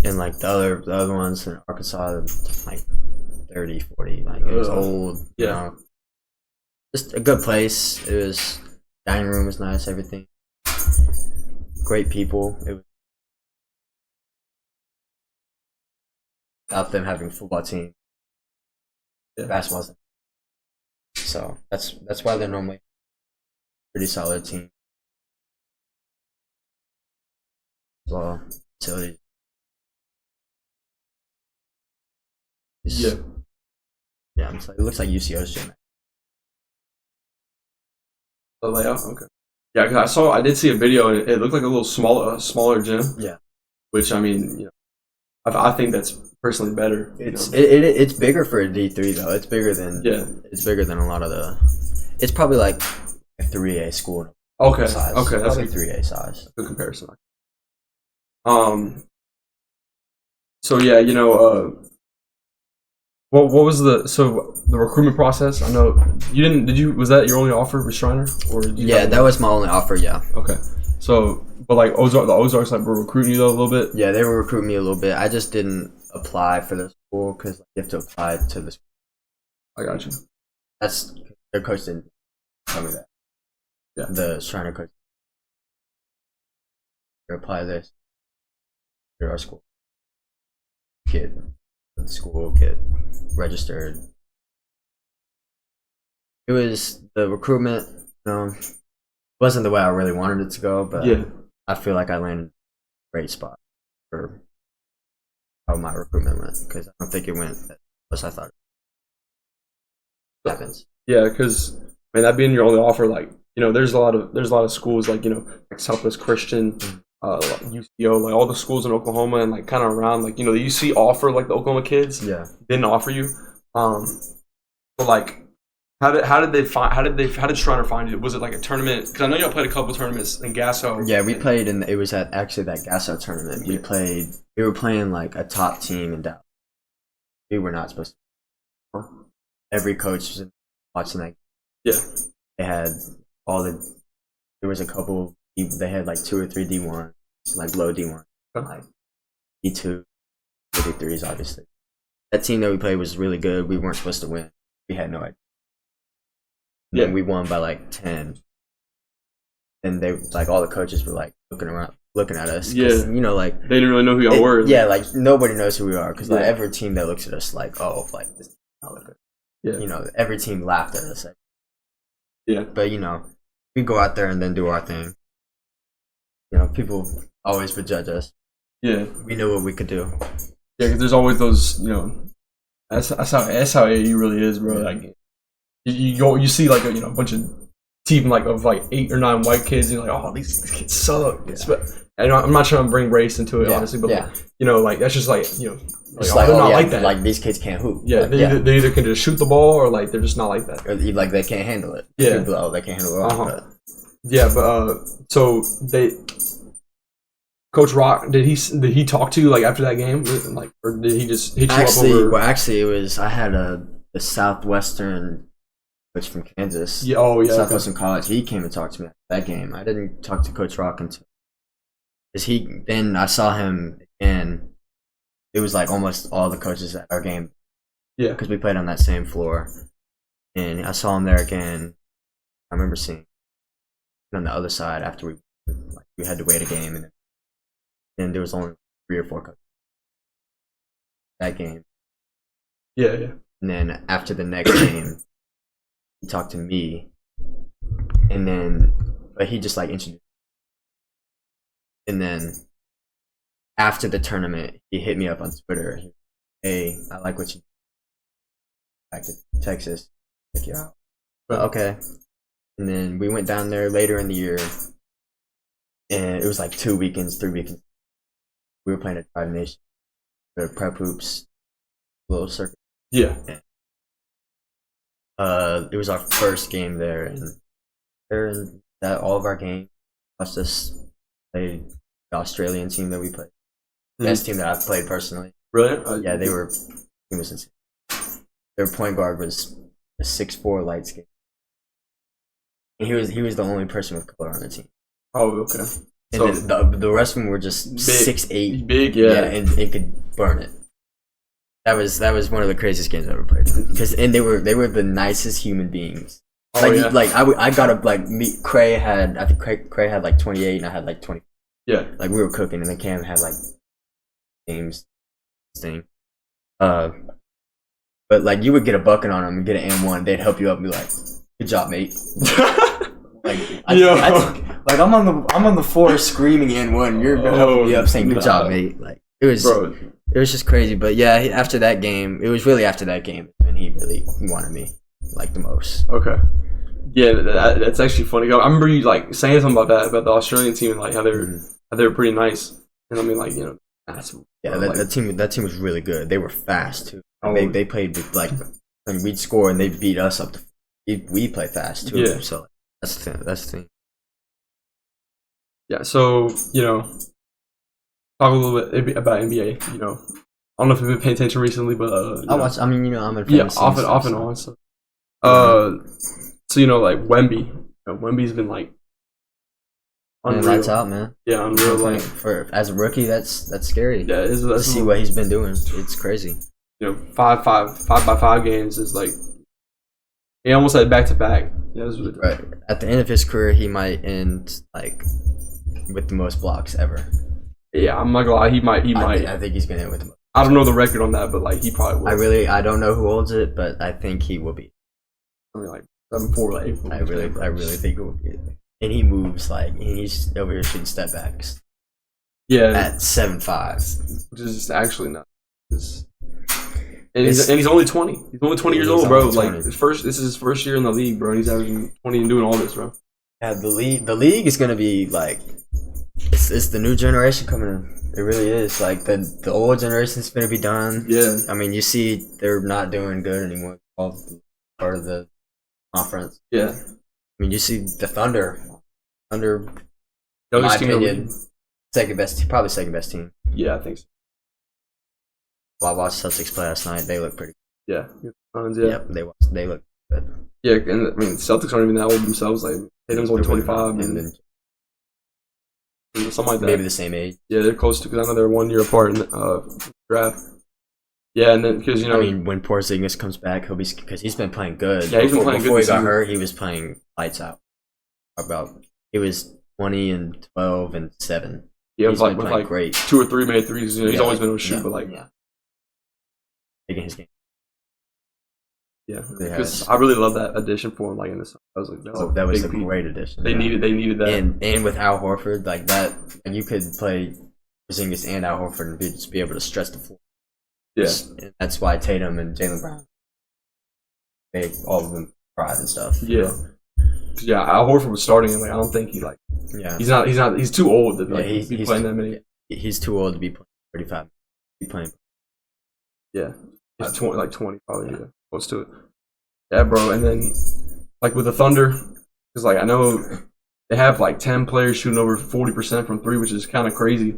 And, like, the other ones in Arkansas, like 30, 40. Like, it was old. Yeah. You know? Just a good place. It was dining room was nice. Everything. Great people. It was without them having a football team. Basketball. So that's why they're normally a pretty solid team. Well, facilities. Yeah. Yeah, it looks like UCO's gym. The layout, okay. Yeah, because I did see a video and it looked like a little smaller gym. Yeah. Which I mean, I think that's personally better. It's bigger for a D3 though. It's bigger than It's bigger than a lot of the. It's probably like a 3A school. Okay. Size. Okay, that's probably 3A size. Good comparison. So yeah, what was the recruitment process? I know you didn't. Did you? Was that your only offer with Schreiner, or that was my only offer. Yeah. Okay. So, but like the Ozarks were recruiting you though a little bit. Yeah, they were recruiting me a little bit. I just didn't apply for the school because you have to apply to the school. I got you. That's their coach didn't tell me that. Yeah. The Schreiner coach. You apply this to our school. Get the school, get registered. It was the recruitment, wasn't the way I really wanted it to go, but I feel like I landed in a great spot for how my recruitment went because I don't think it went as I thought it happens. Yeah, because that being your only offer, like there's a lot of schools like like Southwest Christian, like UCO, like all the schools in Oklahoma and like kind of around, like the UC offer like the Oklahoma kids. Yeah, didn't offer you. But like, how did Schreiner find you? Was it like a tournament? Because I know y'all played a couple tournaments in Gasso. Yeah, we played it was at actually that Gasso tournament. We were playing like a top team in Dallas. We were not supposed to. Every coach was watching that. Yeah, they had there was a couple. They had like 2 or 3 D1, like low D1, like D2, D3s, obviously. That team that we played was really good. We weren't supposed to win. We had no idea. Yeah, we won by like 10. And they like all the coaches were like looking at us. Yeah, like they didn't really know who y'all were. Yeah, like nobody knows who we are because like every team that looks at us like, oh, like this is not look good. Yeah, every team laughed at us. Yeah, but we go out there and then do our thing. People always would judge us. Yeah, we knew what we could do. Yeah, because there's always those, that's how AAU really is, bro. Like you see like a bunch of team of 8 or 9 white kids, and you're like, oh, these kids suck. Yeah. And I'm not trying to bring race into it, honestly, but like that's just like it's like, they're not like that. Like these kids can't hoop. Yeah, they either can just shoot the ball or like they're just not like that. Or like they can't handle it. Yeah, they can't handle it. But. Yeah, but so Coach Rock, did he talk to you like after that game, like, or did he just hit you up over? Well, actually, it was I had a Southwestern coach from Kansas. Yeah, Southwestern College. He came and talked to me after that game. I didn't talk to Coach Rock until then I saw him again. It was like almost all the coaches at our game. Yeah, because we played on that same floor, and I saw him there again. I remember seeing him on the other side after we had to wait a game, and then there was only 3 or 4 coaches that game. Yeah. And then after the next game, he talked to me, but he just like introduced me. And then after the tournament, he hit me up on Twitter. Hey, I like what you do. Back to Texas, check you out. But okay. And then we went down there later in the year, and it was like 2 weekends, 3 weekends. We were playing at Tribe Nation, the prep hoops, little circuit. Yeah. It was our first game there, and that all of our games watched us play the Australian team that we played. Best team that I've played personally. Really? Yeah, it was insane. Their point guard was a 6'4" light skin. And he was the only person with color on the team. Oh, okay. And so, then the rest of them were just 6'8". Big, yeah. And it could burn it. That was one of the craziest games I ever played. And they were the nicest human beings I got up like me. Cray had I think Cray had like 28 and I had like 20. Yeah. Like we were cooking and then Cam had like games thing. But like you would get a bucket on them and get an M1, they'd help you up and be like, "Good job, mate." I'm on the floor screaming N1. You're helping me up saying, "Good job, mate." Like it was just crazy. But yeah, after that game, it was really after that game, and he really wanted me like the most. Okay. Yeah, that's actually funny. I remember you like saying something about the Australian team and like how they were pretty nice. And I mean, like that team was really good. They were fast too. They played like, I mean, we'd score and they'd beat us up. We play fast too. Yeah. So that's the thing. Yeah. So talk a little bit about NBA. I don't know if you've been paying attention recently, but I watch. I mean, I'm a off and on. So, like Wemby. Wemby's been like unreal. Lights out, man. Yeah, unreal. Like as a rookie, that's scary. Yeah, to see what he's been doing. It's crazy. 5x5 games is like he almost had back to back. Yeah, right. At the end of his career, he might end like with the most blocks ever. Yeah, I'm not gonna lie. He might. I think he's gonna end with the most. I don't know the record on that, but like he probably will. I don't know who holds it, but I think he will be. I mean, like 7'4", like I really think it will be. And he moves like he's over here shooting step backs. Yeah, at 7'5", which is just actually not. And he's only 20. He's only 20 years old, bro. Like this is his first year in the league, bro. And he's averaging 20 and doing all this, bro. Yeah, the league is gonna be like it's the new generation coming in. It really is. Like the old generation's gonna be done. Yeah. I mean, you see, they're not doing good anymore. All part of the conference. Yeah. I mean, you see the Thunder. In my opinion, probably second best team. Yeah, I think so. Well, I watched Celtics play last night. They look pretty good. Yeah. Yep, they look good. Yeah, and I mean, Celtics aren't even that old themselves. Like, Tatum's only 25. And then something like that. Maybe the same age. Yeah, they're close to, because I know they're 1 year apart in the draft. Yeah, and then, because, I mean, when Porzingis comes back, he'll be, because he's been playing good. Yeah, he's been playing good. Before he got hurt, he was playing lights out. He was 20 and 12 and 7. Yeah, with like great 2 or 3 made threes. He's always been able to shoot, but like taking his game. Yeah, because I really love that addition for him. Like in this, I was like, that was a great addition. They needed that, and with Al Horford like that, and you could play Porzingis and Al Horford and just be able to stretch the floor. Yeah, and that's why Tatum and Jaylen Brown, all of them cried and stuff. Yeah. Yeah, Al Horford was starting, and like I don't think he's too old to be playing that many. He's too old to be playing 35. Be playing. Yeah, he's 20 probably. Yeah, close to it. Yeah, bro. And then like with the Thunder, because like I know they have like 10 players shooting over 40% from 3, which is kind of crazy.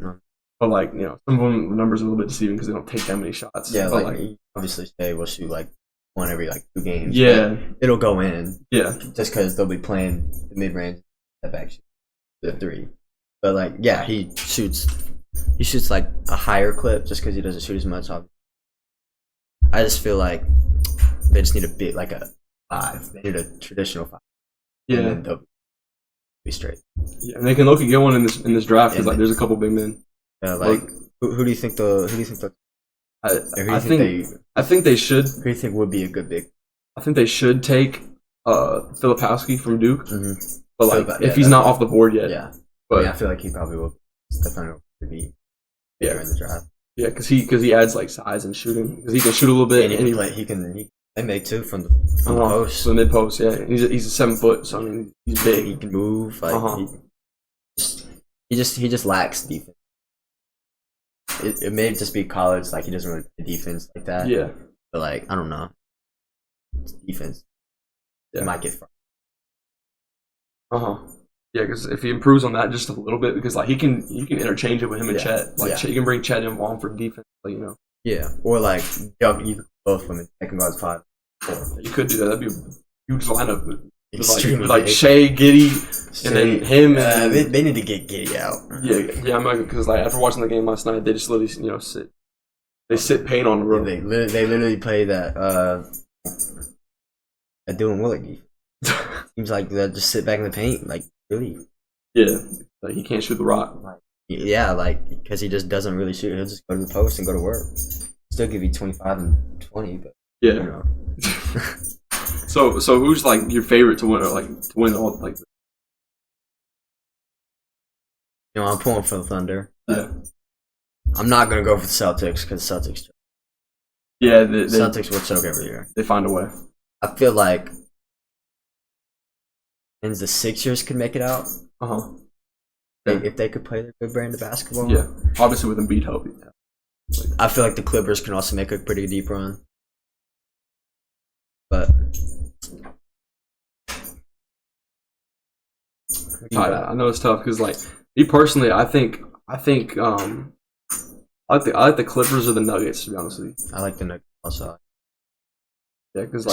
But like some of them the numbers are a little bit deceiving because they don't take that many shots. Yeah, but like obviously they will shoot like one every like 2 games. Yeah, it'll go in. Yeah, just because they'll be playing the mid range step back shoot, the 3. But like he shoots like a higher clip just because he doesn't shoot as much. I just feel like they just need a bit like a 5. They need a traditional 5. Yeah, and then they'll be straight. Yeah, and they can look and get one in this draft because like there's a couple big men. Yeah, like who do you think the I think they should. Who do you think would be a good big? I think they should take Filipowski from Duke. Mm-hmm. But like if he's not off the board yet. Yeah. But I feel like he probably will definitely be bigger in the draft. Yeah, because he adds like size and shooting because he can shoot a little bit and he can make too from the post. From the mid post. Yeah, he's a 7 foot, so I mean he's big. He can move. Like he just lacks defense. It may just be college, like he doesn't really play defense like that. Yeah, but like I don't know, it's defense. Yeah. He might get far. Yeah, because if he improves on that just a little bit, because like you can interchange it with him and Chet. Like you can bring Chet and on for defense, like, Yeah, or like you could both women second guards 5. You could do that. That'd be a huge lineup with like Shea, Giddey, and then him. They need to get Giddey out. Yeah. I'm like, because like after watching the game last night, they just literally sit. They sit paint on the road. They literally play that Dylan Willick. Seems like they just sit back in the paint, like really. Yeah, like he can't shoot the rock. Yeah, like because he just doesn't really shoot. He'll just go to the post and go to work. Still give you 25 and 20, but yeah. You know. So who's like your favorite to win? Or like to win all like? You know, I'm pulling for the Thunder. Yeah. I'm not gonna go for the Celtics because Celtics. Yeah, Celtics will choke every year. They find a way. I feel like, and the Sixers could make it out. If they could play their good brand of basketball. Yeah, obviously with Embiid healthy. I feel like the Clippers can also make a pretty deep run. But I know it's tough because, like, me personally, I think I like the Clippers or the Nuggets, to be honest with you. I like the Nuggets also. Yeah, because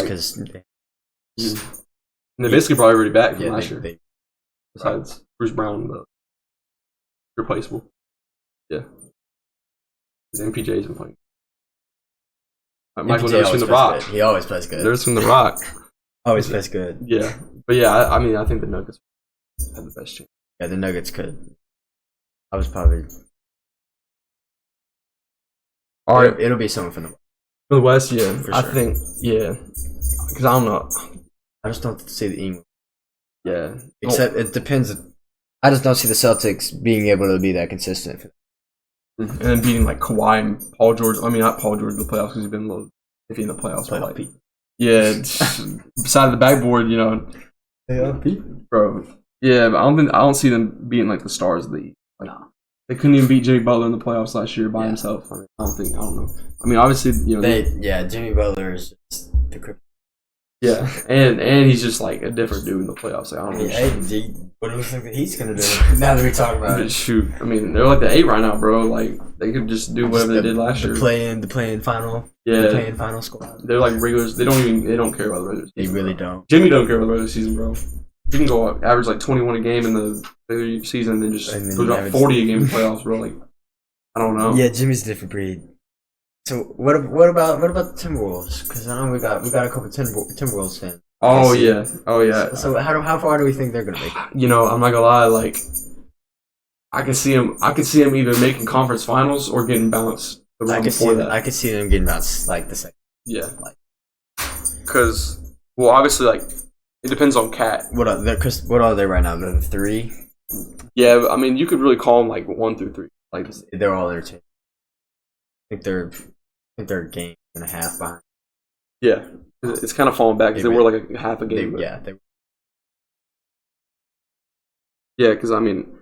they're basically probably already back from last year. Besides Bruce Brown, the replaceable. Yeah, because MPJ's been playing. Michael Nurse from the Rock. Good. He always plays good. Nurse from the Rock. Always plays good. Yeah, but yeah, I mean, I think the Nuggets have the best chance. Yeah, the Nuggets could. I was probably. All right, it'll be someone from the West. Yeah, for sure. I think because I don't know. I just don't see the England. Yeah, except it depends. I just don't see the Celtics being able to be that consistent. And then beating like Kawhi and Paul George. I mean, not Paul George in the playoffs because he's been a little iffy in the playoffs. But like, yeah, beside of the backboard, you know. Bro. Yeah, but I don't see them being like the stars of the league. Like, they couldn't even beat Jimmy Butler in the playoffs last year by himself. I mean, I don't know. I mean, obviously, you know. Jimmy Butler is just the crypto. Yeah, and he's just like a different dude in the playoffs. Like, I don't know. What do you think that he's gonna do? Now that we talk about it, shoot. I mean, they're like the 8 right now, bro. Like they could just do whatever they did last year. The play-in final. Yeah, the play-in final squad. They're like regulars. They don't care about the regular season. They really don't. Jimmy don't care about the regular season, bro. He can go average like 21 a game in the regular season, and then just go drop 40 a game in the playoffs, bro. Like, I don't know. Yeah, Jimmy's a different breed. So what about the Timberwolves? Because I know we got a couple Timberwolves fans. Oh yeah. So how far do we think they're gonna make it? You know, I'm not gonna lie. Like, I can see them either making conference finals or getting bounced. I could see them getting bounced like the second. Yeah. Because obviously, like, it depends on Cat. What are they right now? They're 3. Yeah, I mean, you could really call them like 1 through 3. Like they're all there too. I think they're a game and a half behind. Yeah. It's kind of falling back because they were like a half a game. Yeah, because I mean,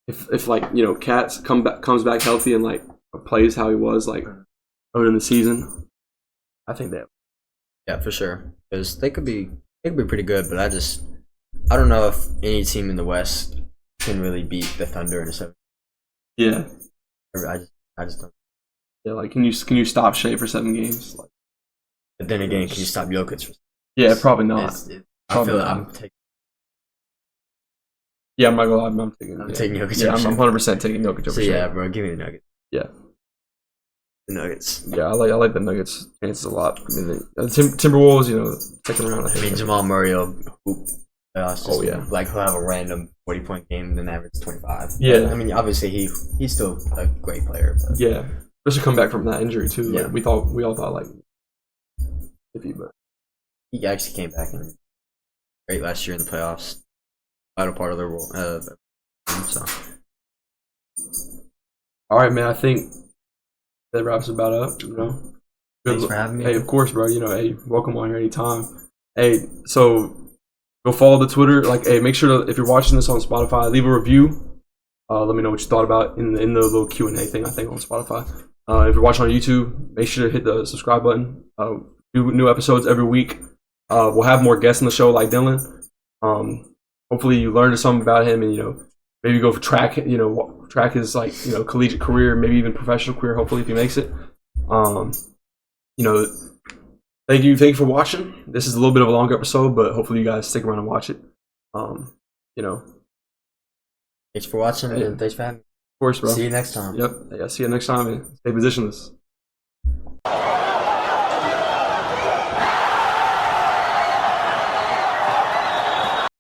if like, you know, Cat comes back healthy and like plays how he was like earlier in the season, I think that. Yeah, for sure. Because they could be pretty good, but I don't know if any team in the West can really beat the Thunder in a 7. Yeah. I just don't. Yeah, like can you stop Shea for 7 games? Like, but then again, can you stop Jokic for? Yeah, probably not. I feel like I'm taking. Yeah, I'm not gonna lie. I'm taking Jokic. Yeah, I'm 100% taking Jokic over Shea. Yeah, bro, give me the Nuggets. Yeah. The Nuggets. Yeah, I like the Nuggets chances a lot. I mean, the Timberwolves, you know, second round. I mean, Jamal Murray will hoop. Yeah. Like he'll have a random 40-point game, then average 25. Yeah. I mean, obviously he's still a great player. But. Yeah, especially come back from that injury too. Yeah. Like, we all thought like iffy, but he actually came back and great last year in the playoffs. Vital part of their role. So. All right, man. I think that wraps about up. You know. Thanks for having me. Hey, of course, bro. You know, hey, welcome on here anytime. Hey, so go follow the Twitter. Like, hey, make sure to, if you're watching this on Spotify, leave a review. Let me know what you thought about in the little Q&A thing, I think, on Spotify. If you're watching on YouTube, make sure to hit the subscribe button. Do new episodes every week. We'll have more guests on the show, like Dylan. Hopefully you learned something about him, and, you know, maybe go for track. You know, track his, like, you know, collegiate career, maybe even professional career. Hopefully, if he makes it. You know, thank you for watching. This is a little bit of a longer episode, but hopefully you guys stick around and watch it. You know. Thanks for watching, and thanks for having me. Of course, bro. See you next time. Yep. Yeah, see you next time, man. Stay positionless.